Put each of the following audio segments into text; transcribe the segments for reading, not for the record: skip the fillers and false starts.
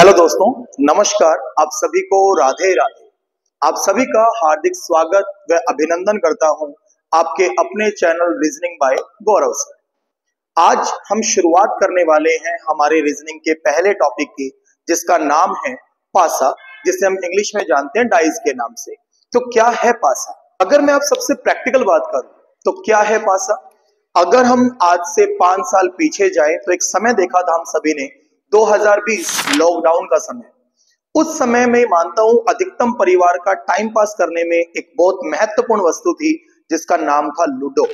Hello दोस्तों, नमस्कार। आप सभी को राधे राधे। आप सभी का हार्दिक स्वागत व अभिनंदन करता हूं आपके अपने चैनल रीजनिंग बाय गौरव सर। आज हम शुरुआत करने वाले हैं हमारे रीजनिंग के पहले टॉपिक की, जिसका नाम है पासा, जिसे हम इंग्लिश में जानते हैं डाइस के नाम से। तो क्या है पासा? अगर मैं आप सबसे प्रैक्टिकल बात करूं तो क्या है पासा? अगर हम आज से 5 साल पीछे जाएं तो एक समय देखा था हम सभी ने, 2020 लॉकडाउन का समय। उस समय में मानता हूं अधिकतम परिवार का टाइम पास करने में एक बहुत महत्वपूर्ण वस्तु थी, जिसका नाम था लूडो।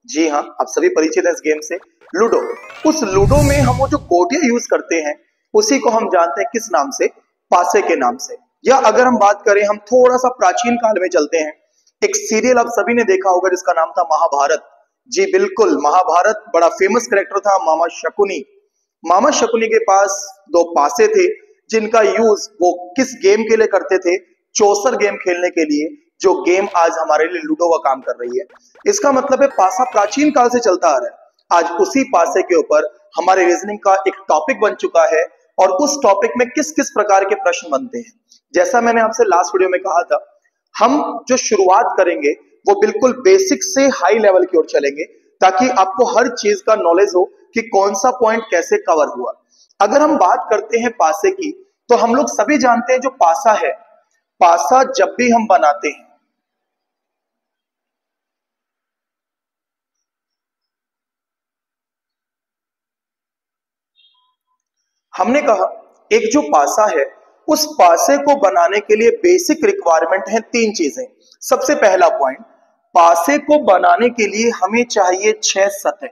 जी हाँ, आप सभी परिचित हैं इस गेम से, लूडो। उस लूडो में हम वो जो गोटियां यूज करते हैं उसी को हम जानते हैं किस नाम से? पासे के नाम से। या अगर हम बात करें, हम थोड़ा सा प्राचीन काल में चलते हैं। एक सीरियल आप सभी ने देखा होगा जिसका नाम था महाभारत। जी बिल्कुल, महाभारत बड़ा फेमस कैरेक्टर था मामा शकुनी। मामा शकुनी के पास 2 पासे थे, जिनका यूज वो किस गेम के लिए करते थे? चौसर गेम खेलने के लिए, जो गेम आज हमारे लिए लूडो का काम कर रही है। इसका मतलब है पासा प्राचीन काल से चलता आ रहा है। आज उसी पासे के ऊपर हमारे रीजनिंग का एक टॉपिक बन चुका है, और उस टॉपिक में किस किस प्रकार के प्रश्न बनते हैं। जैसा मैंने आपसे लास्ट वीडियो में कहा था, हम जो शुरुआत करेंगे वो बिल्कुल बेसिक से हाई लेवल की ओर चलेंगे, ताकि आपको हर चीज का नॉलेज हो कि कौन सा पॉइंट कैसे कवर हुआ। अगर हम बात करते हैं पासे की, तो हम लोग सभी जानते हैं जो पासा है, पासा जब भी हम बनाते हैं, हमने कहा एक जो पासा है, उस पासे को बनाने के लिए बेसिक रिक्वायरमेंट है 3 चीजें। सबसे पहला पॉइंट, पासे को बनाने के लिए हमें चाहिए 6 सतह।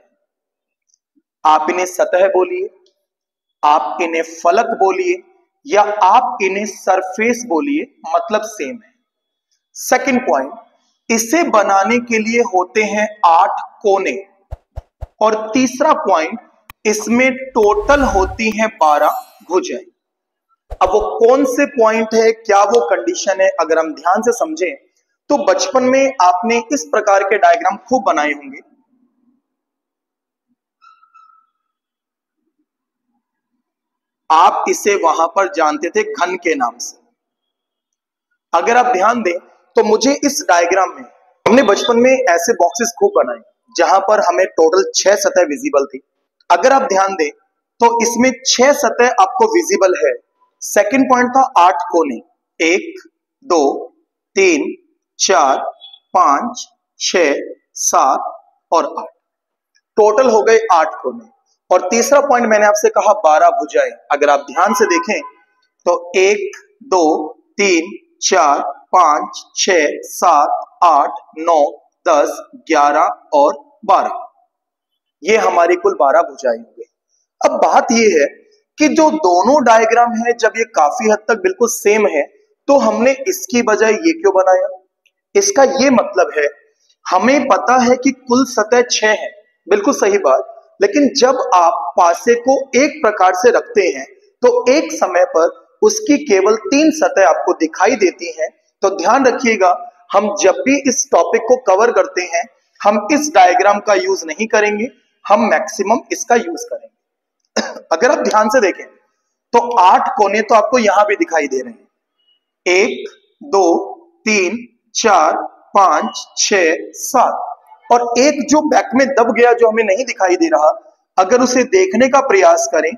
आप इन्हें सतह बोलिए, आप इन्हें फलक बोलिए, या आप इन्हें सरफेस बोलिए, मतलब सेम है। सेकंड पॉइंट, इसे बनाने के लिए होते हैं 8 कोने। और तीसरा पॉइंट, इसमें टोटल होती हैं 12 भुजाएं। अब वो कौन से पॉइंट है, क्या वो कंडीशन है, अगर हम ध्यान से समझें तो बचपन में आपने इस प्रकार के डायग्राम खूब बनाए होंगे। आप इसे वहां पर जानते थे घन के नाम से। अगर आप ध्यान दें तो मुझे इस डायग्राम में, हमने बचपन में ऐसे बॉक्सेस खूब बनाए जहां पर हमें टोटल 6 सतह विजिबल थी। अगर आप ध्यान दें तो इसमें 6 सतह आपको विजिबल है। सेकंड पॉइंट था 8 कोने, 1 2 3 4 5 6 7 और 8, टोटल हो गए 8 कोने। और तीसरा पॉइंट मैंने आपसे कहा 12 भुजाएं। अगर आप ध्यान से देखें तो 1 2 3 4 5 6 7 8 9 10 11 और 12, ये हमारी कुल 12 भुजाएं हो गई। अब बात यह है कि जो दोनों डायग्राम है, जब ये काफी हद तक बिल्कुल सेम है, तो हमने इसकी बजाय ये क्यों बनाया? इसका ये मतलब है, हमें पता है कि कुल सतह 6 है, बिल्कुल सही बात। लेकिन जब आप पासे को एक प्रकार से रखते हैं तो एक समय पर उसकी केवल 3 सतह आपको दिखाई देती हैं। तो ध्यान रखिएगा, हम जब भी इस टॉपिक को कवर करते हैं, हम इस डायग्राम का यूज नहीं करेंगे, हम मैक्सिमम इसका यूज करेंगे। अगर आप ध्यान से देखें तो 8 कोने तो आपको यहां भी दिखाई दे रहे हैं, 1 2 3 4 5 6 7, और एक जो बैक में दब गया जो हमें नहीं दिखाई दे रहा, अगर उसे देखने का प्रयास करें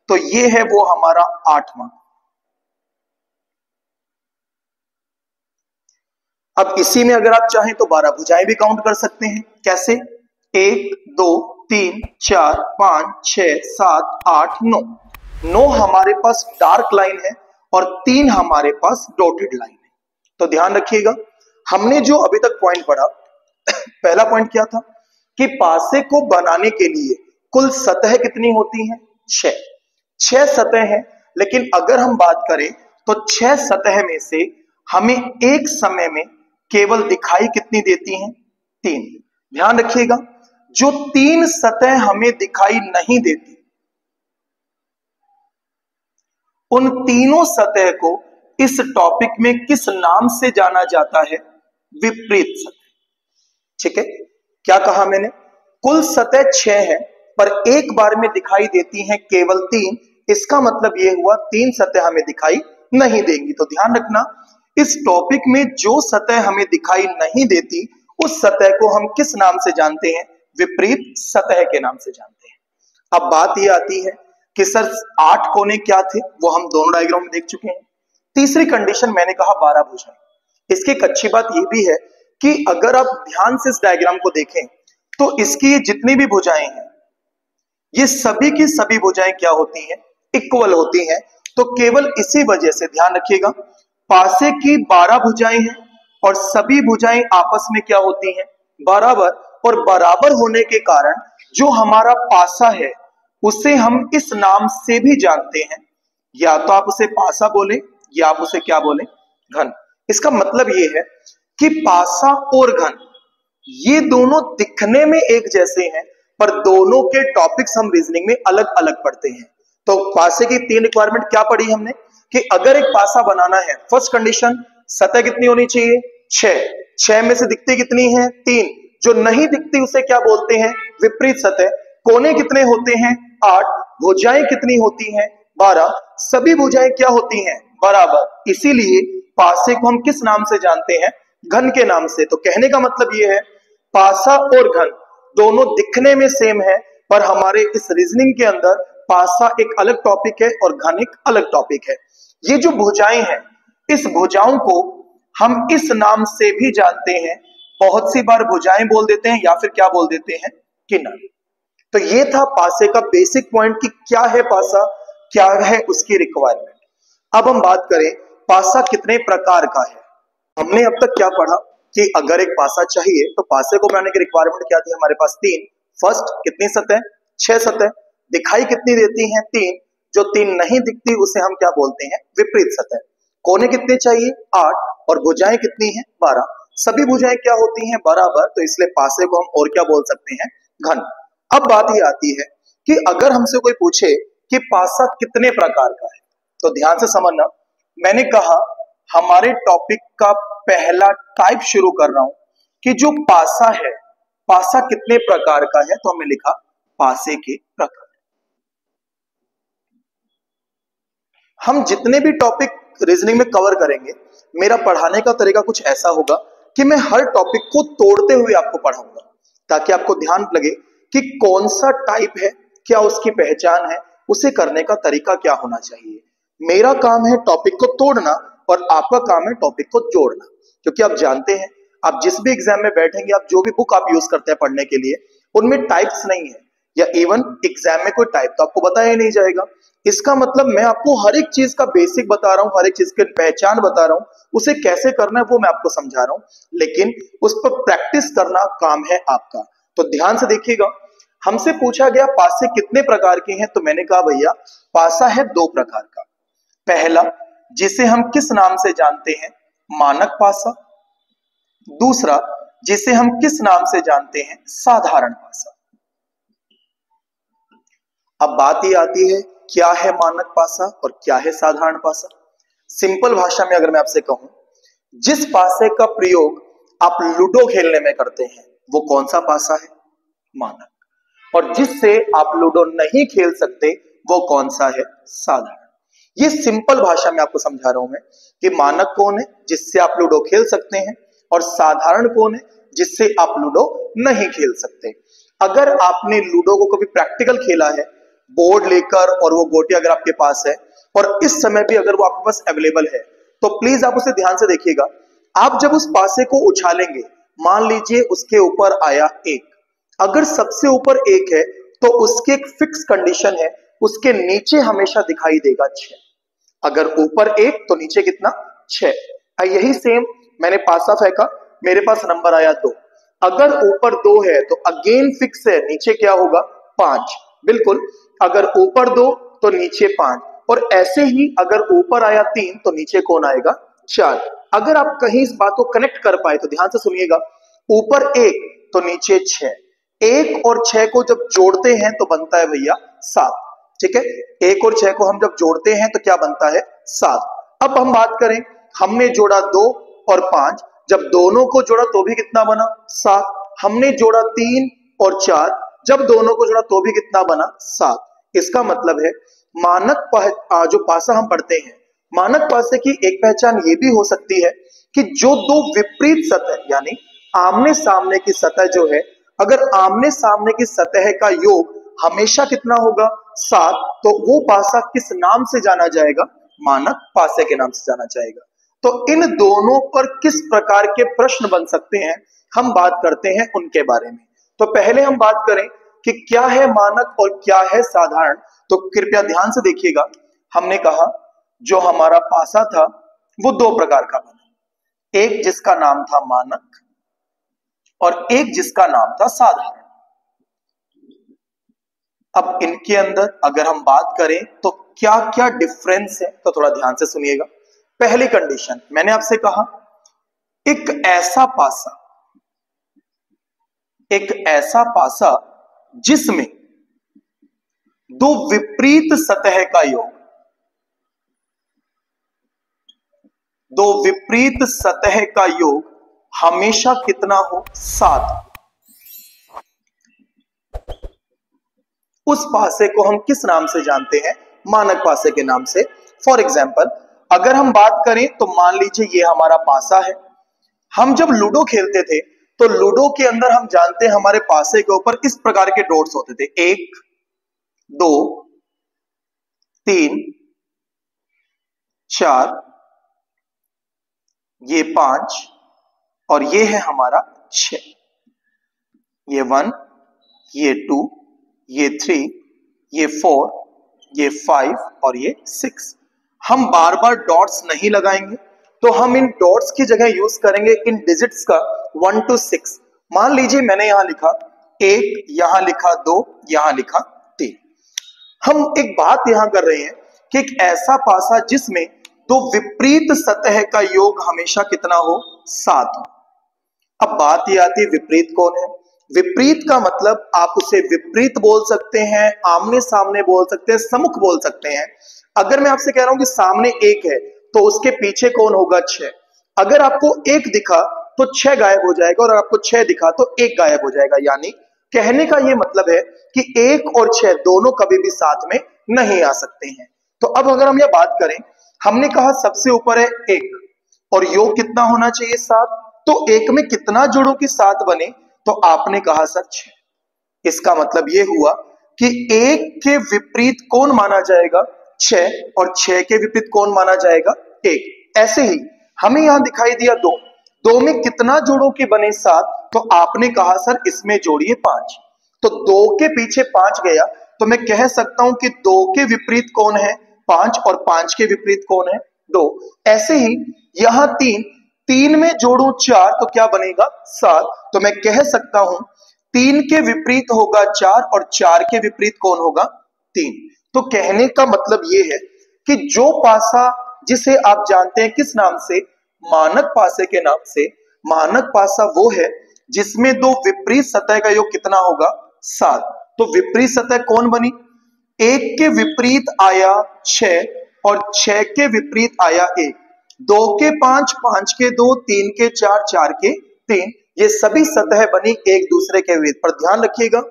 तो ये है वो हमारा 8वां। अब इसी में अगर आप चाहें तो 12 भुजाएं भी काउंट कर सकते हैं। कैसे? 1 2 3 4 5 6 7 8 9, 9 हमारे पास डार्क लाइन है और 3 हमारे पास डॉटेड लाइन है। तो ध्यान रखिएगा, हमने जो अभी तक पॉइंट पढ़ा, पहला पॉइंट क्या था कि पासे को बनाने के लिए कुल सतह कितनी होती हैं? 6 सतह हैं। लेकिन अगर हम बात करें तो 6 सतह में से हमें एक समय में केवल दिखाई कितनी देती हैं? 3। ध्यान रखिएगा, जो 3 सतह हमें दिखाई नहीं देती, उन तीनों सतह को इस टॉपिक में किस नाम से जाना जाता है? विपरीत सतह। ठीक है, क्या कहा मैंने? कुल सतह 6 है, पर एक बार में दिखाई देती हैं केवल 3, इसका मतलब ये हुआ 3 सतह हमें दिखाई नहीं देंगी। तो ध्यान रखना, इस टॉपिक में जो सतह हमें दिखाई नहीं देती उस सतह को हम किस नाम से जानते हैं? विपरीत सतह के नाम से जानते हैं। अब बात ये आती है कि सर 8 कोने क्या थे, वो हम दोनों डायग्राम में देख चुके हैं। तीसरी कंडीशन मैंने कहा 12 भुजाएं। इसकी एक अच्छी बात ये भी है कि अगर आप ध्यान से इस डायग्राम को देखें तो इसकी जितनी भी भुजाएं हैं ये सभी की सभी भुजाएं क्या होती हैं? इक्वल होती हैं। तो केवल इसी वजह से ध्यान रखिएगा, पासे की 12 भुजाएं हैं और सभी भुजाएं आपस में क्या होती हैं? बराबर। और बराबर होने के कारण जो हमारा पासा है उसे हम इस नाम से भी जानते हैं, या तो आप उसे पासा बोले या आप उसे क्या बोले? घन। इसका मतलब ये है कि पासा और घन ये दोनों दिखने में एक जैसे हैं पर दोनों के टॉपिक्स हम रीजनिंग में अलग अलग पढ़ते हैं। तो पासे की 3 रिक्वायरमेंट क्या पढ़ी हमने कि अगर एक पासा बनाना है, फर्स्ट कंडीशन सतह कितनी होनी चाहिए? 6। 6 में से दिखती कितनी है? 3। जो नहीं दिखती उसे क्या बोलते हैं? विपरीत सतह। कोने कितने होते हैं? 8। भुजाएं कितनी होती हैं? 12। सभी भुजाएं क्या होती हैं? बराबर। इसीलिए पासे को हम किस नाम से जानते हैं? घन के नाम से। तो कहने का मतलब यह है पासा और घन दोनों दिखने में सेम है पर हमारे इस रीजनिंग के अंदर पासा एक अलग टॉपिक है और घन एक अलग टॉपिक है। ये जो भुजाएं हैं इस भुजाओं को हम इस नाम से भी जानते हैं। बहुत सी बार भुजाएं बोल देते हैं या फिर क्या बोल देते हैं? किनार। तो ये था पासे का बेसिक पॉइंट कि क्या है पासा, क्या है उसकी रिक्वायरमेंट। अब हम बात करें पासा कितने प्रकार का है। हमने अब तक क्या पढ़ा कि अगर एक पासा चाहिए तो पासे को बनाने की रिक्वायरमेंट क्या थी? हमारे पास 3। फर्स्ट कितनी सतह? 6 सतह। दिखाई कितनी देती हैं? 3। जो 3 नहीं दिखती उसे हम क्या बोलते हैं? विपरीत सतह। कोने कितने चाहिए? 8। और भुजाएं कितनी हैं? 12। सभी भुजाएं क्या होती हैं? बराबर। तो इसलिए पासे को हम और क्या बोल सकते हैं? घन। अब बात ये आती है कि अगर हमसे कोई पूछे कि पासा कितने प्रकार का है तो ध्यान से समझना, मैंने कहा हमारे टॉपिक का पहला टाइप शुरू कर रहा हूं कि जो पासा है, पासा कितने प्रकार का है, तो हमने लिखा पासे के प्रकार। हम जितने भी टॉपिक रीजनिंग में कवर करेंगे मेरा पढ़ाने का तरीका कुछ ऐसा होगा कि मैं हर टॉपिक को तोड़ते हुए आपको पढ़ाऊंगा ताकि आपको ध्यान लगे कि कौन सा टाइप है, क्या उसकी पहचान है, उसे करने का तरीका क्या होना चाहिए। मेरा काम है टॉपिक को तोड़ना और आपका काम है टॉपिक को जोड़ना। क्योंकि आप जानते हैं आप जिस भी एग्जाम में बैठेंगे, आप जो भी बुक आप यूज करते हैं पढ़ने के लिए उनमें टाइप्स नहीं है, या इवन एग्जाम में कोई टाइप तो आपको बताया ही नहीं जाएगा। इसका मतलब मैं आपको हर एक चीज का बेसिक बता रहा हूं, हर एक चीज की पहचान बता रहा हूं, उसे कैसे करना है वो मैं आपको समझा रहा हूं, लेकिन उस पर प्रैक्टिस करना काम है आपका। तो ध्यान से देखिएगा, हमसे पूछा गया पासे कितने प्रकार के हैं, तो मैंने कहा भैया पासा है 2 प्रकार का। पहला जिसे हम किस नाम से जानते हैं? मानक पासा। दूसरा जिसे हम किस नाम से जानते हैं? साधारण पासा। अब बात ये आती है क्या है मानक पासा और क्या है साधारण पासा। सिंपल भाषा में अगर मैं आपसे कहूं, जिस पासे का प्रयोग आप लूडो खेलने में करते हैं वो कौन सा पासा है? मानक। और जिससे आप लूडो नहीं खेल सकते वो कौन सा है? साधारण। ये सिंपल भाषा में आपको समझा रहा हूं मैं कि मानक कौन है जिससे आप लूडो खेल सकते हैं और साधारण कौन है जिससे आप लूडो नहीं खेल सकते। अगर आपने लूडो को कभी प्रैक्टिकल खेला है, बोर्ड लेकर, और वो गोटी अगर आपके पास है और इस समय भी अगर वो आपके पास अवेलेबल है तो प्लीज आप उसे ध्यान से देखिएगा। आप जब उस पासे को उछालेंगे, मान लीजिए उसके ऊपर आया 1, अगर सबसे ऊपर 1 है तो उसकी एक फिक्स कंडीशन है, उसके नीचे हमेशा दिखाई देगा 6। अगर ऊपर 1 तो नीचे कितना? 6। यही सेम मैंने पासा फेंका, मेरे पास नंबर आया 2। अगर ऊपर 2 है तो अगेन फिक्स है, नीचे क्या होगा? 5। बिल्कुल। अगर ऊपर 2 तो नीचे 5, और ऐसे ही अगर ऊपर आया 3 तो नीचे कौन आएगा? 4। अगर आप कहीं इस बात को कनेक्ट कर पाए तो ध्यान से सुनिएगा, ऊपर 1 तो नीचे 6, 1 और 6 को जब जोड़ते हैं तो बनता है भैया 7। ठीक है, 1 और 6 को हम जब जोड़ते हैं तो क्या बनता है? 7। अब हम बात करें, हमने जोड़ा 2 और 5, जब दोनों को जोड़ा तो भी कितना बना? 7। हमने जोड़ा 3 और 4, जब दोनों को जोड़ा तो भी कितना बना? 7। इसका मतलब है जो पासा हम पढ़ते हैं, मानक पासे की एक पहचान ये भी हो सकती है कि जो दो विपरीत सतह यानी आमने सामने की सतह जो है, अगर आमने सामने की सतह का योग हमेशा कितना होगा 7, तो वो पासा किस नाम से जाना जाएगा? मानक पासे के नाम से जाना जाएगा। तो इन दोनों पर किस प्रकार के प्रश्न बन सकते हैं, हम बात करते हैं उनके बारे में। तो पहले हम बात करें कि क्या है मानक और क्या है साधारण। तो कृपया ध्यान से देखिएगा, हमने कहा जो हमारा पासा था वो दो प्रकार का बना, एक जिसका नाम था मानक और एक जिसका नाम था साधारण। अब इनके अंदर अगर हम बात करें तो क्या क्या डिफरेंस है, तो थोड़ा ध्यान से सुनिएगा। पहली कंडीशन मैंने आपसे कहा, एक ऐसा पासा जिसमें दो विपरीत सतह का योग, हमेशा कितना हो? 7। उस पासे को हम किस नाम से जानते हैं? मानक पासे के नाम से। फॉर एग्जाम्पल अगर हम बात करें तो मान लीजिए ये हमारा पासा है। हम जब लूडो खेलते थे तो लूडो के अंदर हम जानते हैं हमारे पासे के ऊपर इस प्रकार के डॉट्स होते थे, 1 2 3 4, ये 5 और ये है हमारा 6। ये 1, ये 2, ये 3, ये 4, ये 5 और ये 6। हम बार बार डॉट्स नहीं लगाएंगे, तो हम इन डॉट्स की जगह यूज करेंगे इन डिजिट्स का 1 to 6। मान लीजिए मैंने यहां लिखा 1, यहां लिखा 2, यहां लिखा 3। हम एक बात यहां कर रहे हैं कि एक ऐसा पासा जिसमें दो विपरीत सतह का योग हमेशा कितना हो? 7 हो। अब बात ये आती है विपरीत कौन है? विपरीत का मतलब आप उसे विपरीत बोल सकते हैं, आमने सामने बोल सकते हैं, सम्मुख बोल सकते हैं। अगर मैं आपसे कह रहा हूं कि सामने 1 है तो उसके पीछे कौन होगा? 6। अगर आपको 1 दिखा तो 6 गायब हो जाएगा और आपको 6 दिखा तो 1 गायब हो जाएगा। यानी कहने का यह मतलब है कि 1 और 6 दोनों कभी भी साथ में नहीं आ सकते हैं। तो अब अगर हम यह बात करें, हमने कहा सबसे ऊपर है 1 और योग कितना होना चाहिए? 7। तो 1 में कितना जोड़ों की 7 बने? तो आपने कहा सर 6। इसका मतलब यह हुआ कि 1 के विपरीत कौन माना जाएगा? 6 और 6 के विपरीत कौन माना जाएगा? 1। ऐसे ही हमें यहां दिखाई दिया 2, 2 में कितना जोड़ों के बने? 7। तो आपने कहा सर इसमें जोड़िए 5। तो 2 के पीछे 5 गया, तो मैं कह सकता हूं कि 2 के विपरीत कौन है? 5 और 5 के विपरीत कौन है? 2। ऐसे ही यहां 3, 3 में जोड़ू 4 तो क्या बनेगा? 7। तो मैं कह सकता हूं 3 के विपरीत होगा 4 और 4 के विपरीत कौन होगा? 3। तो कहने का मतलब यह है कि जो पासा जिसे आप जानते हैं किस नाम से? मानक पासे के नाम से। मानक पासा वो है जिसमें दो विपरीत सतह का योग कितना होगा? 7। तो विपरीत सतह कौन बनी? 1 के विपरीत आया 6 और 6 के विपरीत आया 1। 2 के 5, 5 के 2, 3 के 4, 4 के 3। ये सभी सतह बनी एक दूसरे के विपरीत। पर ध्यान रखिएगा,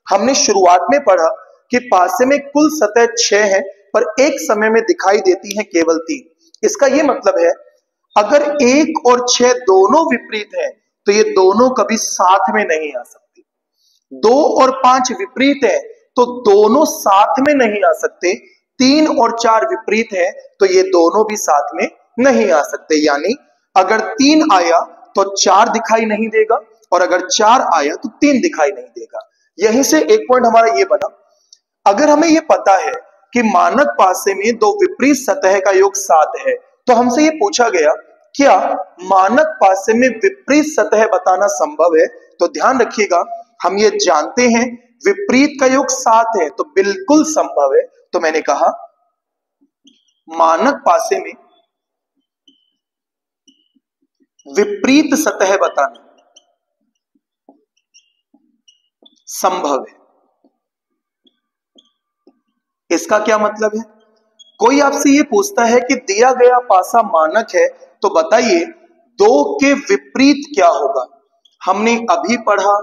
हमने शुरुआत में पढ़ा कि पासे में कुल सतह 6 है पर एक समय में दिखाई देती है केवल 3। इसका यह मतलब है अगर 1 और 6 दोनों विपरीत हैं तो ये दोनों कभी साथ में नहीं आ सकते। 2 और 5 विपरीत है तो दोनों साथ में नहीं आ सकते। 3 और 4 विपरीत है तो ये दोनों भी साथ में नहीं आ सकते। यानी अगर 3 आया तो 4 दिखाई नहीं देगा और अगर 4 आया तो 3 दिखाई नहीं देगा। यहीं से एक पॉइंट हमारा ये बना, अगर हमें ये पता है कि मानक पासे में दो विपरीत सतह का योग 7 है, तो हमसे ये पूछा गया क्या मानक पासे में विपरीत सतह बताना संभव है? तो ध्यान रखिएगा, हम ये जानते हैं विपरीत का योग 7 है तो बिल्कुल संभव है। तो मैंने कहा मानक पासे में विपरीत सतह बताना संभव है। इसका क्या मतलब है? कोई आपसे ये पूछता है कि दिया गया पासा मानक है तो बताइए 2 के विपरीत क्या होगा? हमने अभी पढ़ा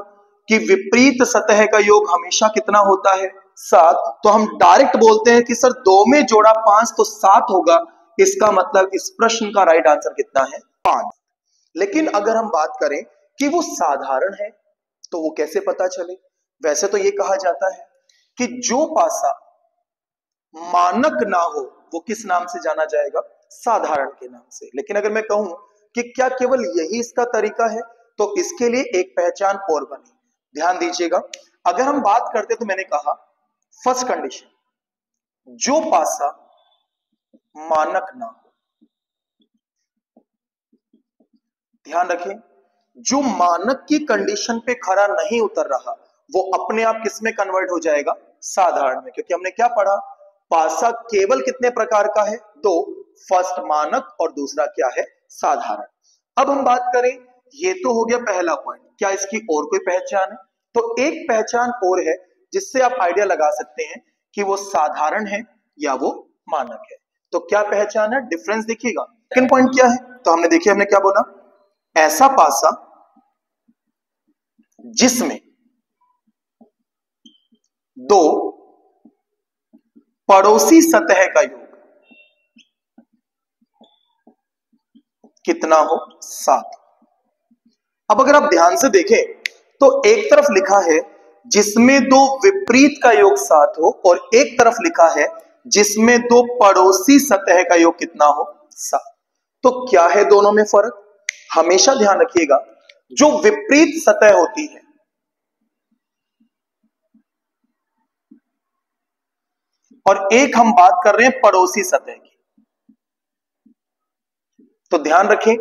कि विपरीत सतह का योग हमेशा कितना होता है? 7, तो हम डायरेक्ट बोलते हैं कि सर 2 में जोड़ा 5 तो 7 होगा। इसका मतलब इस प्रश्न का राइट आंसर कितना है? 5। लेकिन अगर हम बात करें कि वो साधारण है तो वो कैसे पता चले? वैसे तो ये कहा जाता है कि जो पासा मानक ना हो वो किस नाम से जाना जाएगा? साधारण के नाम से। लेकिन अगर मैं कहूं कि क्या केवल यही इसका तरीका है, तो इसके लिए एक पहचान और बनी। ध्यान दीजिएगा, अगर हम बात करते तो मैंने कहा फर्स्ट कंडीशन, जो पासा मानक ना हो। ध्यान रखें, जो मानक की कंडीशन पे खरा नहीं उतर रहा वो अपने आप किस में कन्वर्ट हो जाएगा? साधारण में। क्योंकि हमने क्या पढ़ा? पासा केवल कितने प्रकार का है? 2। फर्स्ट मानक और दूसरा क्या है? साधारण। अब हम बात करें, ये तो हो गया पहला पॉइंट, क्या इसकी और कोई पहचान है? तो एक पहचान और है जिससे आप आइडिया लगा सकते हैं कि वो साधारण है या वो मानक है। तो क्या पहचान है? डिफरेंस देखिएगा। सेकंड पॉइंट क्या है? तो हमने देखिए, हमने क्या बोला? ऐसा पासा जिसमें 2 पड़ोसी सतह का योग कितना हो? 7। अब अगर आप ध्यान से देखें तो एक तरफ लिखा है जिसमें 2 विपरीत का योग 7 हो, और एक तरफ लिखा है जिसमें 2 पड़ोसी सतह का योग कितना हो? 7। तो क्या है दोनों में फर्क? हमेशा ध्यान रखिएगा, जो विपरीत सतह होती है और एक हम बात कर रहे हैं पड़ोसी सतह की, तो ध्यान रखें,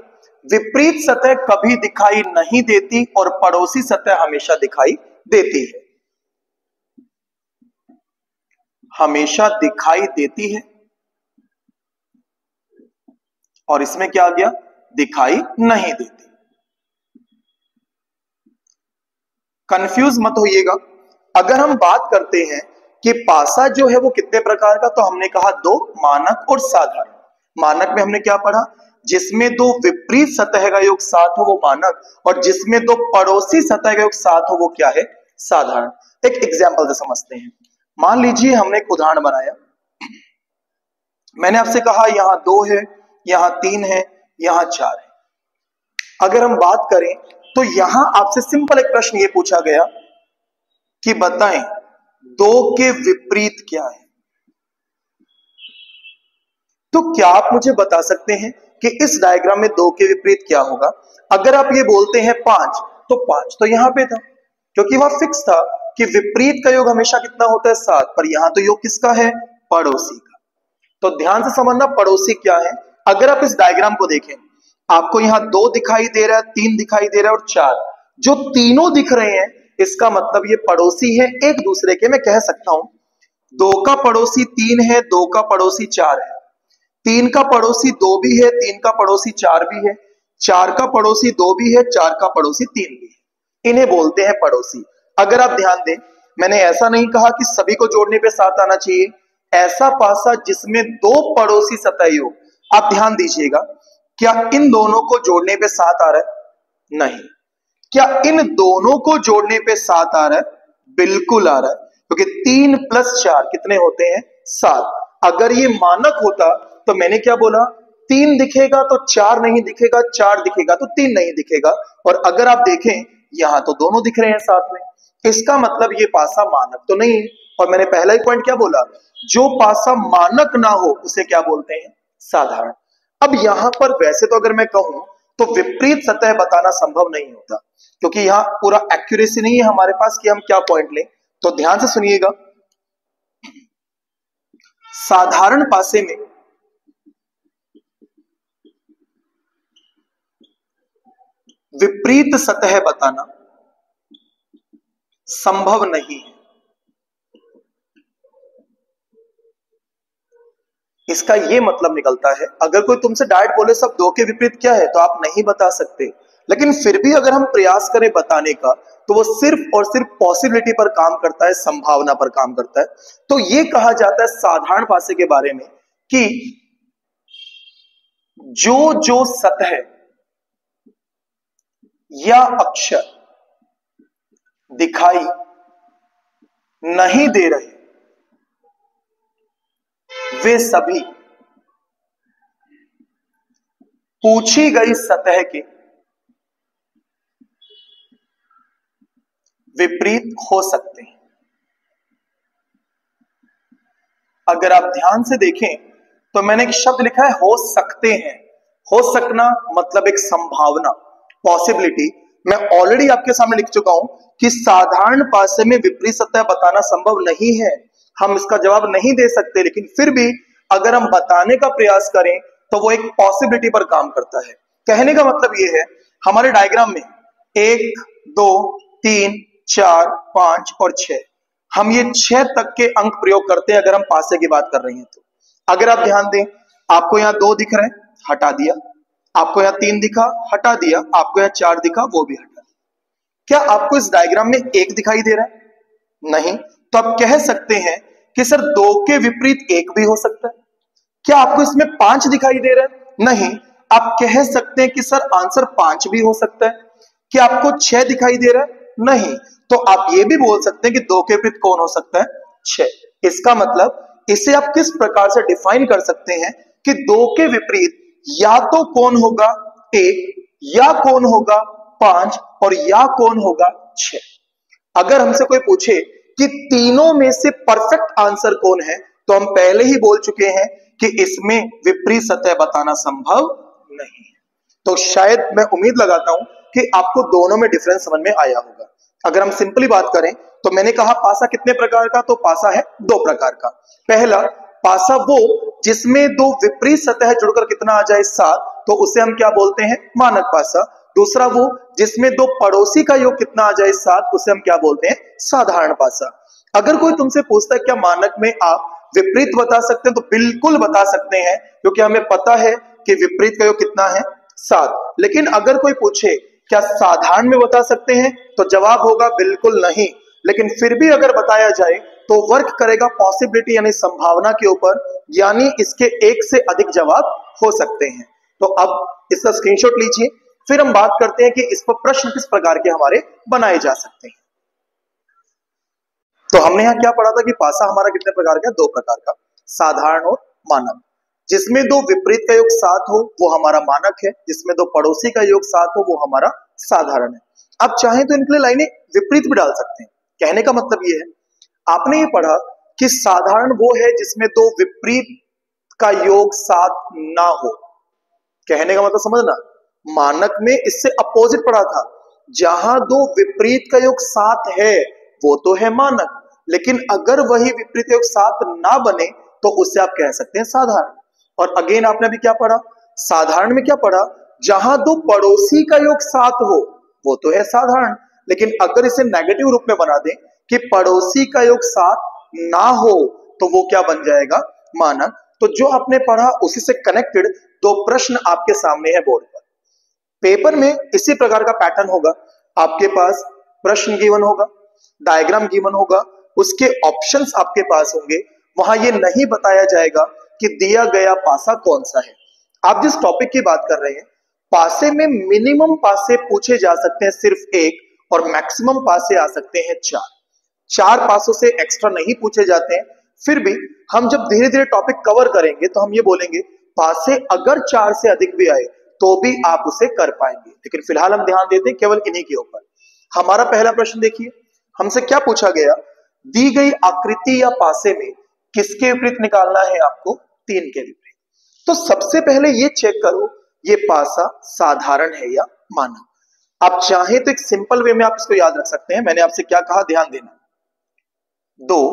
विपरीत सतह कभी दिखाई नहीं देती और पड़ोसी सतह हमेशा दिखाई देती है। हमेशा दिखाई देती है। और इसमें क्या आ गया? दिखाई नहीं देती। कंफ्यूज मत होइएगा। अगर हम बात करते हैं कि पासा जो है वो कितने प्रकार का, तो हमने कहा 2, मानक और साधारण। मानक में हमने क्या पढ़ा? जिसमें 2 विपरीत सतह का योग 7 हो वो मानक, और जिसमें 2 पड़ोसी सतह का योग 7 हो वो क्या है? साधारण। एक एग्जाम्पल से समझते हैं। मान लीजिए हमने एक उदाहरण बनाया। मैंने आपसे कहा यहां 2 है, यहां 3 है, यहां 4 है। अगर हम बात करें तो यहां आपसे सिंपल एक प्रश्न ये पूछा गया कि बताएं 2 के विपरीत क्या है। तो क्या आप मुझे बता सकते हैं कि इस डायग्राम में 2 के विपरीत क्या होगा? अगर आप ये बोलते हैं 5, तो 5 तो यहां पे था, क्योंकि वह फिक्स था कि विपरीत का योग हमेशा कितना होता है? 7। पर यहां तो योग किसका है? पड़ोसी का। तो ध्यान से समझना पड़ोसी क्या है। अगर आप इस डायग्राम को देखें, आपको यहां 2 दिखाई दे रहा है, 3 दिखाई दे रहा है और 4, जो तीनों दिख रहे हैं, इसका मतलब ये पड़ोसी है एक दूसरे के। मैं कह सकता हूं 2 का पड़ोसी 3 है, 2 का पड़ोसी 4 है, 3 का पड़ोसी 2 भी है, 3 का पड़ोसी 4 भी है, 4 का पड़ोसी 2 भी है, 4 का पड़ोसी 3 भी है। इन्हें बोलते हैं पड़ोसी। अगर आप ध्यान दें, मैंने ऐसा नहीं कहा कि सभी को जोड़ने पे 7 आना चाहिए। ऐसा पासा जिसमें 2 पड़ोसी सतह योग, आप ध्यान दीजिएगा, क्या इन दोनों को जोड़ने पे 7 आ रहा है? नहीं। क्या इन दोनों को जोड़ने पे 7 आ रहा है? बिल्कुल आ रहा है, क्योंकि 3 + 4 कितने होते हैं? 7। अगर ये मानक होता तो मैंने क्या बोला? 3 दिखेगा तो 4 नहीं दिखेगा, 4 दिखेगा तो 3 नहीं दिखेगा। और अगर आप देखें यहां तो दोनों दिख रहे हैं साथ में, इसका मतलब ये पासा मानक तो नहीं है। और मैंने पहला ही पॉइंट क्या बोला? जो पासा मानक ना हो उसे क्या बोलते हैं? साधारण। अब यहां पर वैसे तो अगर मैं कहूं तो विपरीत सतह बताना संभव नहीं होता, क्योंकि यहां पूरा एक्यूरेसी नहीं है हमारे पास कि हम क्या पॉइंट लें। तो ध्यान से सुनिएगा, साधारण पासे में विपरीत सतह बताना संभव नहीं है। इसका यह मतलब निकलता है, अगर कोई तुमसे डायरेक्ट बोले सब 2 के विपरीत क्या है, तो आप नहीं बता सकते। लेकिन फिर भी अगर हम प्रयास करें बताने का, तो वो सिर्फ और सिर्फ पॉसिबिलिटी पर काम करता है, संभावना पर काम करता है। तो ये कहा जाता है साधारण पासे के बारे में कि जो जो सतह या अक्षर दिखाई नहीं दे रहे वे सभी पूछी गई सतह के विपरीत हो सकते हैं। अगर आप ध्यान से देखें तो मैंने एक शब्द लिखा है हो सकते हैं। हो सकना मतलब एक संभावना, पॉसिबिलिटी। मैं ऑलरेडी आपके सामने लिख चुका हूं कि साधारण पासे में विपरीत सतह बताना संभव नहीं है, हम इसका जवाब नहीं दे सकते, लेकिन फिर भी अगर हम बताने का प्रयास करें तो वो एक पॉसिबिलिटी पर काम करता है। कहने का मतलब ये है, हमारे डायग्राम में 1 2 3 4 5 और 6, हम ये 6 तक के अंक प्रयोग करते हैं अगर हम पासे की बात कर रहे हैं तो। अगर आप ध्यान दें, आपको यहां 2 दिख रहे हैं, हटा दिया। आपको यहां 3 दिखा, हटा दिया। आपको यहां 4 दिखा, वो भी हटा दिया। क्या आपको इस डायग्राम में 1 दिखाई दे रहा है? नहीं। तो आप कह सकते हैं कि सर 2 के विपरीत 1 भी हो सकता है। क्या आपको इसमें 5 दिखाई दे रहा है? नहीं। आप कह सकते हैं कि सर आंसर 5 भी हो सकता है। क्या आपको 6 दिखाई दे रहा है? नहीं। तो आप ये भी बोल सकते हैं कि 2 के विपरीत कौन हो सकता है? 6। इसका मतलब इसे आप किस प्रकार से डिफाइन कर सकते हैं कि 2 के विपरीत या तो कौन होगा 1, या कौन होगा 5, और या कौन होगा 6। अगर हमसे कोई पूछे कि तीनों में से परफेक्ट आंसर कौन है, तो हम पहले ही बोल चुके हैं कि इसमें विपरीत सतह बताना संभव नहीं है। तो शायद मैं उम्मीद लगाता हूं कि आपको दोनों में डिफरेंस समझ में आया होगा। अगर हम सिंपली बात करें तो मैंने कहा पासा कितने प्रकार का, तो पासा है 2 प्रकार का। पहला पासा वो जिसमें 2 विपरीत सतह जुड़कर कितना आ जाए 7, तो उसे हम क्या बोलते हैं? मानक पासा। दूसरा वो जिसमें 2 पड़ोसी का योग कितना आ जाए 7, उसे हम क्या बोलते हैं? साधारण पासा। अगर कोई तुमसे पूछता है क्या मानक में आप विपरीत बता सकते हैं, तो बिल्कुल बता सकते हैं, क्योंकि हमें पता है कि विपरीत का योग कितना है 7। लेकिन अगर कोई पूछे क्या साधारण में बता सकते हैं, तो जवाब होगा बिल्कुल नहीं। लेकिन फिर भी अगर बताया जाए तो वर्क करेगा पॉसिबिलिटी यानी संभावना के ऊपर, यानी इसके 1 से अधिक जवाब हो सकते हैं। तो अब इसका स्क्रीनशॉट लीजिए, फिर हम बात करते हैं कि इस पर प्रश्न किस प्रकार के हमारे बनाए जा सकते हैं। तो हमने यहां क्या पढ़ा था कि पासा हमारा कितने प्रकार का? 2 प्रकार का, साधारण और मानक। जिसमें 2 विपरीत का योग 7 हो वो हमारा मानक है, जिसमें 2 पड़ोसी का योग 7 हो वो हमारा साधारण है। आप चाहें तो इनके लिए लाइनें विपरीत भी डाल सकते हैं। कहने का मतलब ये है, आपने ये पढ़ा कि साधारण वो है जिसमें 2 विपरीत का योग 7 ना हो। कहने का मतलब समझना, मानक में इससे अपोजिट पढ़ा था, जहां 2 विपरीत का योग 7 है वो तो है मानक, लेकिन अगर वही विपरीत योग 7 ना बने तो उसे आप कह सकते हैं साधारण। और अगेन आपने अभी क्या पढ़ा? साधारण में क्या पढ़ा? जहां 2 पड़ोसी का योग 7 हो वो तो है साधारण, लेकिन अगर इसे नेगेटिव रूप में बना दें कि पड़ोसी का योग 7 ना हो तो वो क्या बन जाएगा? मानक। तो जो आपने पढ़ा उसी से कनेक्टेड 2 प्रश्न आपके सामने है बोर्ड पर। पेपर में इसी प्रकार का पैटर्न होगा, आपके पास प्रश्न गिवन होगा, डायग्राम गिवन होगा, उसके ऑप्शंस आपके पास होंगे। वहां ये नहीं बताया जाएगा कि दिया गया पासा कौन सा है। आप जिस टॉपिक की बात कर रहे हैं, पासे में मिनिमम पासे पूछे जा सकते हैं सिर्फ 1, और मैक्सिमम पासे आ सकते हैं 4। 4 पासों से एक्स्ट्रा नहीं पूछे जाते हैं। फिर भी हम जब धीरे धीरे टॉपिक कवर करेंगे तो हम ये बोलेंगे पासे अगर 4 से अधिक भी आए तो भी आप उसे कर पाएंगे, लेकिन फिलहाल हम ध्यान देते हैं केवल इन्हीं के ऊपर। हमारा पहला प्रश्न देखिए, हमसे क्या पूछा गया? दी गई आकृति या पासे में किसके विपरीत निकालना है आपको? 3 के विपरीत। तो सबसे पहले ये चेक करो ये पासा साधारण है या मानक। आप चाहे तो एक सिंपल वे में आप इसको याद रख सकते हैं। मैंने आपसे क्या कहा, ध्यान देना। 2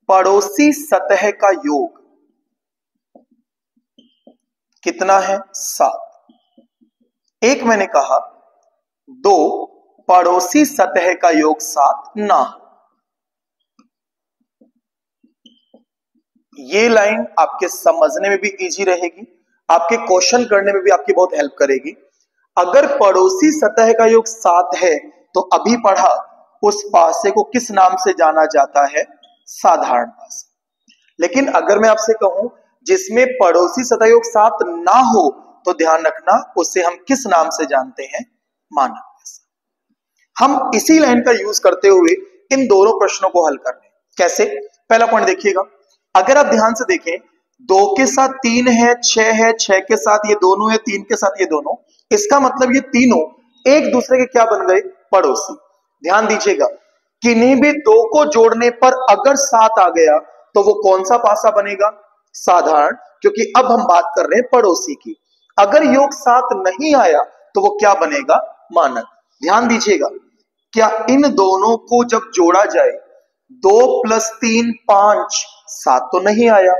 पड़ोसी सतह का योग कितना है? 7। एक मैंने कहा 2 पड़ोसी सतह का योग 7 ना हो। ये लाइन आपके समझने में भी इजी रहेगी, आपके क्वेश्चन करने में भी आपकी बहुत हेल्प करेगी। अगर पड़ोसी सतह का योग 7 है तो अभी पढ़ा उस पासे को किस नाम से जाना जाता है? साधारण पासा। लेकिन अगर मैं आपसे कहूं जिसमें पड़ोसी सतह योग 7 ना हो तो ध्यान रखना उसे हम किस नाम से जानते हैं? मानक पासा। हम इसी लाइन का यूज करते हुए इन दोनों प्रश्नों को हल कर रहे हैं। कैसे? पहला पॉइंट देखिएगा, अगर आप ध्यान से देखें, 2 के साथ 3 है, 6 है, 6 के साथ ये दोनों है, 3 के साथ ये दोनों, इसका मतलब ये तीनों एक दूसरे के क्या बन गए? पड़ोसी। ध्यान दीजिएगा, किन्हीं भी दो को जोड़ने पर अगर 7 आ गया तो वो कौन सा पासा बनेगा? साधारण, क्योंकि अब हम बात कर रहे हैं पड़ोसी की। अगर योग 7 नहीं आया तो वो क्या बनेगा? मानक। ध्यान दीजिएगा, क्या इन दोनों को जब जोड़ा जाए, 2 + 3 5, 7 तो नहीं आया,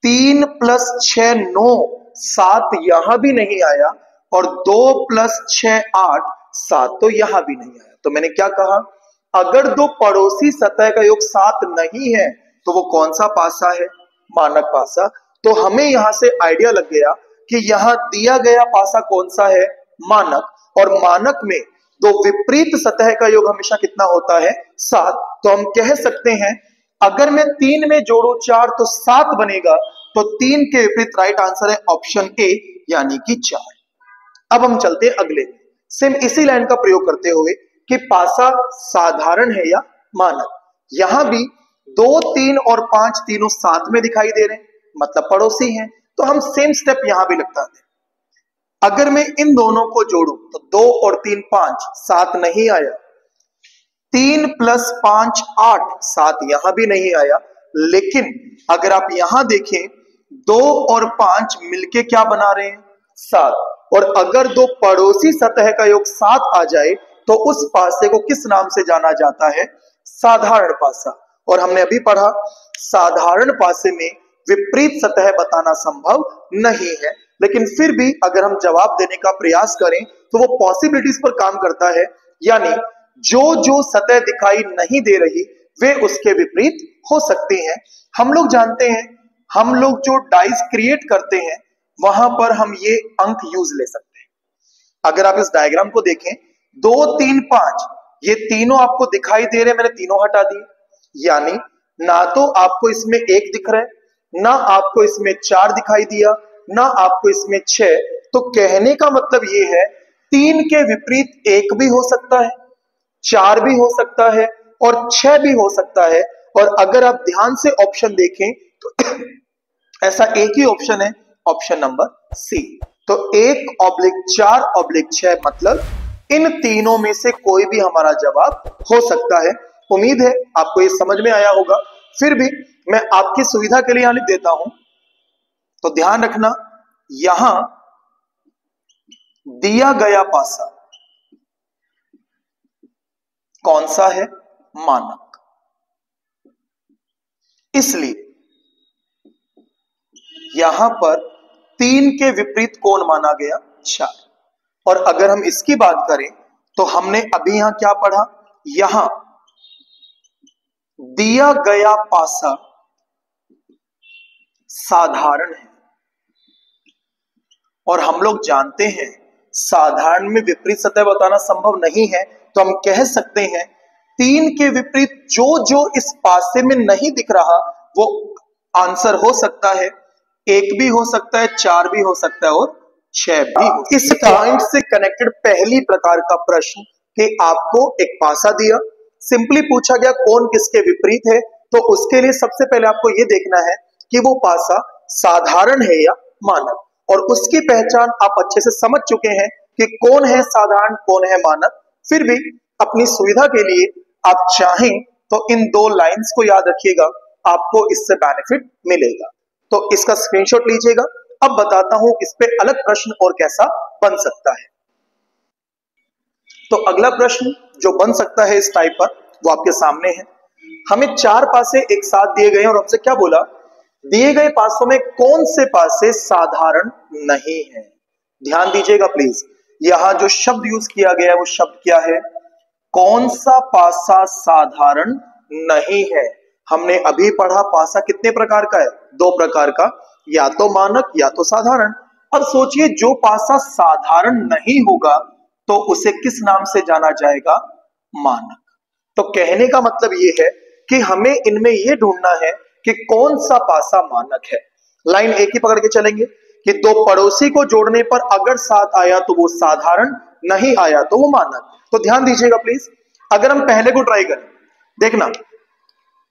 3 + 6 9, 7 यहां भी नहीं आया, और 2 + 6 8, 7 तो यहां भी नहीं आया। तो मैंने क्या कहा? अगर दो पड़ोसी सतह का योग 7 नहीं है तो वो कौन सा पासा है? मानक पासा। तो हमें यहां से आइडिया लग गया कि यहां दिया गया पासा कौन सा है? मानक। और मानक में दो विपरीत सतह का योग हमेशा कितना होता है? 7। तो हम कह सकते हैं अगर मैं 3 में जोड़ू 4 तो 7 बनेगा, तो 3 के विपरीत राइट आंसर है ऑप्शन ए, यानी कि 4। अब हम चलते हैं अगले, सेम इसी लाइन का प्रयोग करते हुए कि पासा साधारण है या मानक। यहां भी 2 3 और 5 तीनों साथ में दिखाई दे रहे हैं, मतलब पड़ोसी हैं। तो हम सेम स्टेप यहां भी लगता है। अगर मैं इन दोनों को जोड़ूं तो 2 और 3 5, 7 नहीं आया, 3 + 5 8, 7 यहां भी नहीं आया। लेकिन अगर आप यहां देखें, 2 और 5 मिलके क्या बना रहे हैं? 7। और अगर दो पड़ोसी सतह का योग 7 आ जाए तो उस पासे को किस नाम से जाना जाता है? साधारण पासा। और हमने अभी पढ़ा, साधारण पासे में विपरीत सतह बताना संभव नहीं है, लेकिन फिर भी अगर हम जवाब देने का प्रयास करें तो वो पॉसिबिलिटीज पर काम करता है, यानी जो जो सतह दिखाई नहीं दे रही वे उसके विपरीत हो सकती हैं। हम लोग जानते हैं, हम लोग जो डाइस क्रिएट करते हैं वहां पर हम ये अंक यूज ले सकते हैं। अगर आप इस डायग्राम को देखें, 2 3 5 ये तीनों आपको दिखाई दे रहे हैं, मैंने तीनों हटा दिए, यानी ना तो आपको इसमें 1 दिख रहा है, ना आपको इसमें 4 दिखाई दिया, ना आपको इसमें 6। तो कहने का मतलब ये है 3 के विपरीत 1 भी हो सकता है, 4 भी हो सकता है, और 6 भी हो सकता है। और अगर आप ध्यान से ऑप्शन देखें तो ऐसा एक ही ऑप्शन है, ऑप्शन नंबर सी। तो 1/4/6 मतलब इन तीनों में से कोई भी हमारा जवाब हो सकता है। उम्मीद है आपको ये समझ में आया होगा। फिर भी मैं आपकी सुविधा के लिए यहां लिख देता हूं, तो ध्यान रखना, यहां दिया गया पासा कौन सा है? मानक। इसलिए यहां पर 3 के विपरीत कौन माना गया? 4। और अगर हम इसकी बात करें तो हमने अभी यहां क्या पढ़ा? यहां दिया गया पासा साधारण है, और हम लोग जानते हैं साधारण में विपरीत सतह बताना संभव नहीं है। तो हम कह सकते हैं 3 के विपरीत जो जो इस पासे में नहीं दिख रहा वो आंसर हो सकता है, 1 भी हो सकता है, 4 भी हो सकता है, और 6 भी हो। इस पॉइंट से कनेक्टेड पहली प्रकार का प्रश्न कि आपको एक पासा दिया, सिंपली पूछा गया कौन किसके विपरीत है, तो उसके लिए सबसे पहले आपको यह देखना है कि वो पासा साधारण है या मानक। और उसकी पहचान आप अच्छे से समझ चुके हैं कि कौन है साधारण, कौन है मानक। फिर भी अपनी सुविधा के लिए आप चाहें तो इन 2 लाइंस को याद रखिएगा, आपको इससे बेनिफिट मिलेगा। तो इसका स्क्रीनशॉट लीजिएगा। अब बताता हूं इस पे अलग प्रश्न और कैसा बन सकता है। तो अगला प्रश्न जो बन सकता है इस टाइप पर वो आपके सामने है। हमें 4 पासे एक साथ दिए गए हैं और हमसे क्या बोला? दिए गए पासों में कौन से पासे साधारण नहीं है? ध्यान दीजिएगा प्लीज, यहां जो शब्द यूज किया गया है वो शब्द क्या है? कौन सा पासा साधारण नहीं है? हमने अभी पढ़ा पासा कितने प्रकार का है? 2 प्रकार का, या तो मानक या तो साधारण। अब सोचिए जो पासा साधारण नहीं होगा तो उसे किस नाम से जाना जाएगा? मानक। तो कहने का मतलब यह है कि हमें इनमें यह ढूंढना है कि कौन सा पासा मानक है। लाइन एक ही पकड़ के चलेंगे कि 2 पड़ोसी को जोड़ने पर अगर 7 आया तो वो साधारण, नहीं आया तो वो मानक। तो ध्यान दीजिएगा प्लीज, अगर हम पहले को ट्राई करें, देखना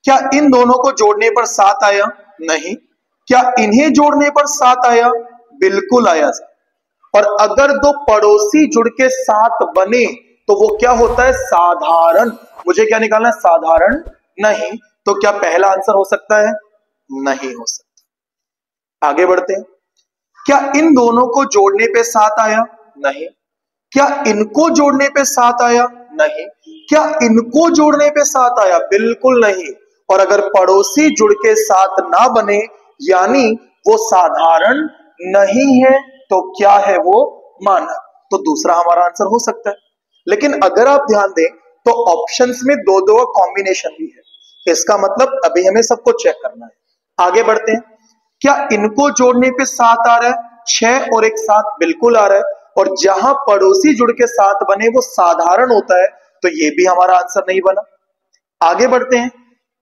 क्या इन दोनों को जोड़ने पर 7 आया? नहीं। क्या इन्हें जोड़ने पर 7 आया? बिल्कुल आया। और अगर दो पड़ोसी जुड़ के 7 बने तो वो क्या होता है? साधारण। मुझे क्या निकालना है? साधारण नहीं। तो क्या पहला आंसर हो सकता है? नहीं हो सकता। आगे बढ़ते हैं। क्या इन दोनों को जोड़ने पे 7 आया? नहीं। क्या इनको जोड़ने पे 7 आया? नहीं। क्या इनको जोड़ने पे 7 आया? बिल्कुल नहीं। और अगर पड़ोसी जुड़ के 7 ना बने यानी वो साधारण नहीं है तो क्या है वो? मानक। तो दूसरा हमारा आंसर हो सकता है। लेकिन अगर आप ध्यान दें तो ऑप्शंस में दो दो का कॉम्बिनेशन भी है। इसका मतलब अभी हमें सबको चेक करना है। आगे बढ़ते हैं। क्या इनको जोड़ने पे 7 आ रहा है? 6 और एक 7 बिल्कुल आ रहा है। और जहां पड़ोसी जुड़ के 7 बने वो साधारण होता है तो ये भी हमारा आंसर नहीं बना। आगे बढ़ते हैं।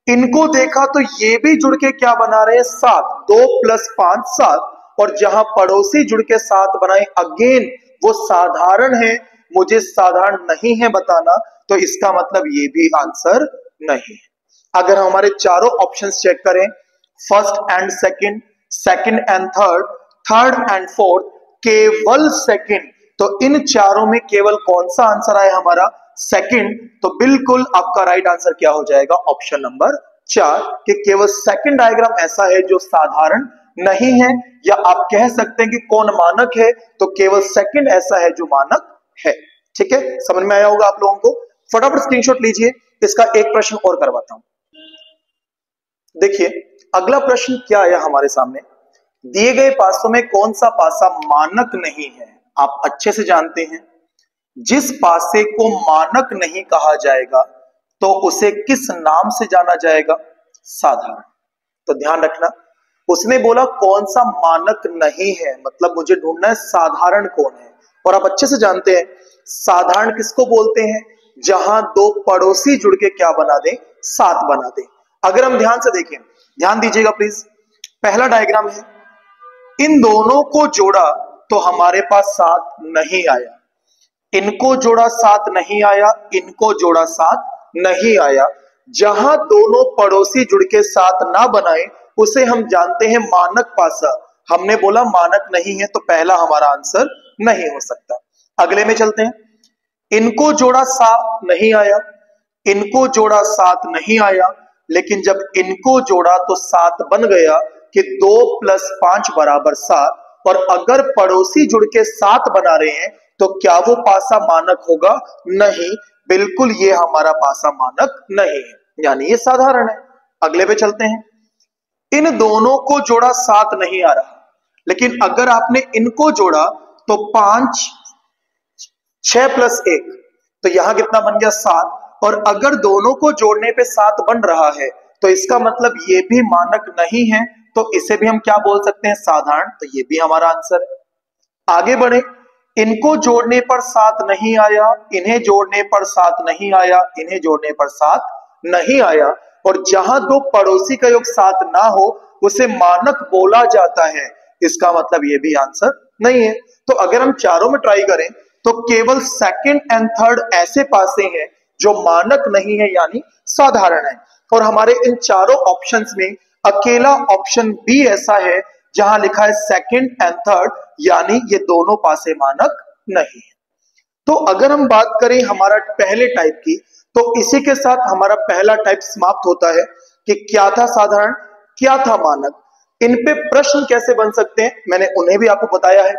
इनको देखा तो ये भी जुड़ के क्या बना रहे हैं? 7। 2 + 5 7। और जहां पड़ोसी जुड़ के 7 बनाए अगेन वो साधारण है। मुझे साधारण नहीं है बताना तो इसका मतलब ये भी आंसर नहीं है। अगर हम हमारे चारों ऑप्शंस चेक करें, first and second, second and third, third and fourth, केवल सेकंड, तो इन चारों में केवल कौन सा आंसर आया? हमारा सेकंड। तो बिल्कुल आपका राइट आंसर क्या हो जाएगा? ऑप्शन नंबर 4 कि केवल सेकंड डायग्राम ऐसा है जो साधारण नहीं है। या आप कह सकते हैं कि कौन मानक है? तो केवल सेकंड ऐसा है जो मानक है। ठीक है, समझ में आया होगा आप लोगों को। फटाफट स्क्रीनशॉट लीजिए। इसका एक प्रश्न और करवाता हूं। देखिए अगला प्रश्न क्या आया हमारे सामने। दिए गए पासों में कौन सा पासा मानक नहीं है? आप अच्छे से जानते हैं जिस पासे को मानक नहीं कहा जाएगा तो उसे किस नाम से जाना जाएगा? साधारण। तो ध्यान रखना, उसने बोला कौन सा मानक नहीं है, मतलब मुझे ढूंढना है साधारण कौन है। और आप अच्छे से जानते हैं साधारण किसको बोलते हैं? जहां दो पड़ोसी जुड़ के क्या बना दे? 7 बना दे। अगर हम ध्यान से देखें, ध्यान दीजिएगा प्लीज। पहला डायग्राम है, इन दोनों को जोड़ा तो हमारे पास 7 नहीं आया। इनको जोड़ा 7 नहीं आया। इनको जोड़ा 7 नहीं आया। जहां दोनों पड़ोसी जुड़ के 7 ना बनाए उसे हम जानते हैं मानक पासा। हमने बोला मानक नहीं है तो पहला हमारा आंसर नहीं हो सकता। अगले में चलते हैं। इनको जोड़ा 7 नहीं आया। इनको जोड़ा 7 नहीं आया। लेकिन जब इनको जोड़ा तो 7 बन गया कि 2 + 5 = 7। और अगर पड़ोसी जुड़ के 7 बना रहे हैं तो क्या वो पासा मानक होगा? नहीं, बिल्कुल ये हमारा पासा मानक नहीं है, यानी ये साधारण है। अगले पे चलते हैं। इन दोनों को जोड़ा 7 नहीं आ रहा। लेकिन अगर आपने इनको जोड़ा तो 5, 6 + 1, तो यहां कितना बन गया? 7। और अगर दोनों को जोड़ने पे 7 बन रहा है तो इसका मतलब ये भी मानक नहीं है। तो इसे भी हम क्या बोल सकते हैं? साधारण। तो ये भी हमारा आंसर है। आगे बढ़े। इनको जोड़ने पर 7 नहीं आया। इन्हें जोड़ने पर 7 नहीं आया। इन्हें जोड़ने पर 7 नहीं आया। और जहां दो पड़ोसी का योग 7 ना हो उसे मानक बोला जाता है। इसका मतलब ये भी आंसर नहीं है। तो अगर हम चारों में ट्राई करें तो केवल सेकंड एंड थर्ड ऐसे पासे हैं जो मानक नहीं है यानी साधारण है। और हमारे इन चारों ऑप्शंस में अकेला ऑप्शन बी ऐसा है जहां लिखा है सेकंड एंड थर्ड, यानी ये दोनों पासे मानक नहीं है। तो अगर हम बात करें हमारा पहले टाइप की तो इसी के साथ हमारा पहला टाइप समाप्त होता है कि क्या था साधारण, क्या था मानक। इन पे प्रश्न कैसे बन सकते हैं मैंने उन्हें भी आपको बताया है।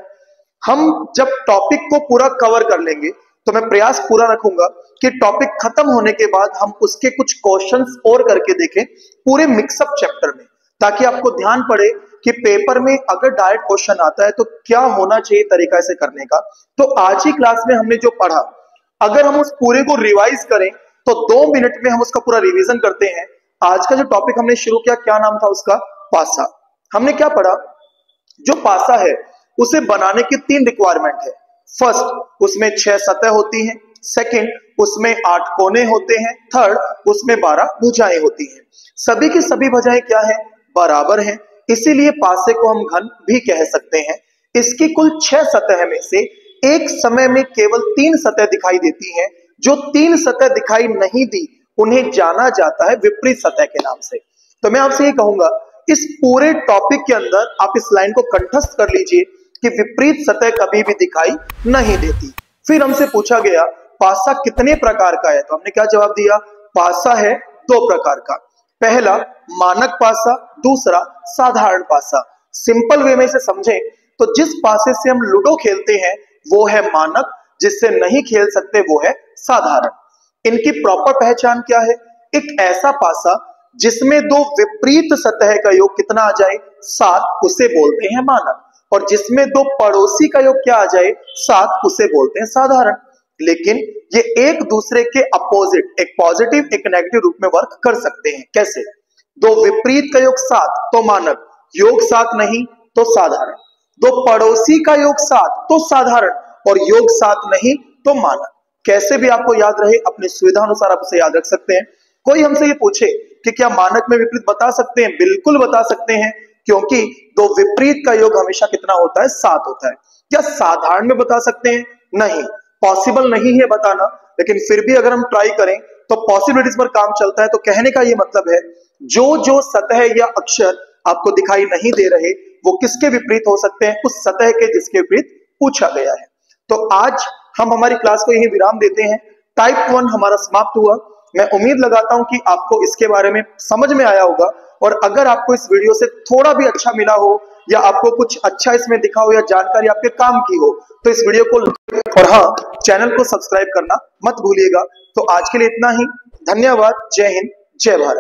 हम जब टॉपिक को पूरा कवर कर लेंगे तो मैं प्रयास पूरा रखूंगा कि टॉपिक खत्म होने के बाद हम उसके कुछ क्वेश्चंस और करके देखें पूरे मिक्सअप चैप्टर में, ताकि आपको ध्यान पड़े कि पेपर में अगर डायरेक्ट क्वेश्चन आता है तो क्या होना चाहिए तरीका से करने का। तो आज ही क्लास में हमने जो पढ़ा अगर हम उस पूरे को रिवाइज करें तो 2 मिनट में हम उसका पूरा रिवीजन करते हैं। आज का जो टॉपिक हमने शुरू किया क्या नाम था उसका? पासा। हमने क्या पढ़ा? जो पासा है उसे बनाने की 3 रिक्वायरमेंट है। फर्स्ट, उसमें 6 सतह होती हैं। सेकंड, उसमें 8 कोने होते हैं। थर्ड, उसमें 12 भुजाएं होती हैं। सभी की सभी भुजाएं क्या है? बराबर हैं। इसीलिए पासे को हम घन भी कह सकते हैं। इसकी कुल 6 सतह में से एक समय में केवल 3 सतह दिखाई देती हैं। जो 3 सतह दिखाई नहीं दी उन्हें जाना जाता है विपरीत सतह के नाम से। तो मैं आपसे ये कहूंगा, इस पूरे टॉपिक के अंदर आप इस लाइन को कंठस्थ कर लीजिए कि विपरीत सतह कभी भी दिखाई नहीं देती। फिर हमसे पूछा गया पासा कितने प्रकार का है, तो हमने क्या जवाब दिया, पासा है 2 प्रकार का। पहला मानक पासा, दूसरा साधारण पासा। सिंपल वे में इसे समझें तो जिस पासे से हम लूडो खेलते हैं वो है मानक, जिससे नहीं खेल सकते वो है साधारण। इनकी प्रॉपर पहचान क्या है, एक ऐसा पासा जिसमें 2 विपरीत सतह का योग कितना आ जाए 7, उसे बोलते हैं मानक, और जिसमें 2 पड़ोसी का योग क्या आ जाए 7, उसे बोलते हैं साधारण। लेकिन ये एक दूसरे के अपोजिट, एक पॉजिटिव एक नेगेटिव रूप में वर्क कर सकते हैं। कैसे, 2 विपरीत का योग 7 तो मानक, योग 7 नहीं तो साधारण। 2 पड़ोसी का योग 7 तो साधारण, और योग 7 नहीं तो मानक। कैसे भी आपको याद रहे, अपनी सुविधा अनुसार आप उसे याद रख सकते हैं। कोई हमसे ये पूछे कि क्या मानक में विपरीत बता सकते हैं, बिल्कुल बता सकते हैं, क्योंकि 2 विपरीत का योग हमेशा कितना होता है 7 होता है। क्या साधारण में बता सकते हैं, नहीं, पॉसिबल नहीं है बताना, लेकिन फिर भी अगर हम ट्राई करें तो पॉसिबिलिटीज पर काम चलता है। तो कहने का ये मतलब है जो जो सतह या अक्षर आपको दिखाई नहीं दे रहे वो किसके विपरीत हो सकते हैं, उस सतह के जिसके विपरीत पूछा गया है। तो आज हम हमारी क्लास को यही विराम देते हैं। टाइप 1 हमारा समाप्त हुआ। मैं उम्मीद लगाता हूं कि आपको इसके बारे में समझ में आया होगा, और अगर आपको इस वीडियो से थोड़ा भी अच्छा मिला हो या आपको कुछ अच्छा इसमें दिखा हो या जानकारी आपके काम की हो तो इस वीडियो को और हाँ, चैनल को सब्सक्राइब करना मत भूलिएगा। तो आज के लिए इतना ही। धन्यवाद। जय हिंद, जय भारत।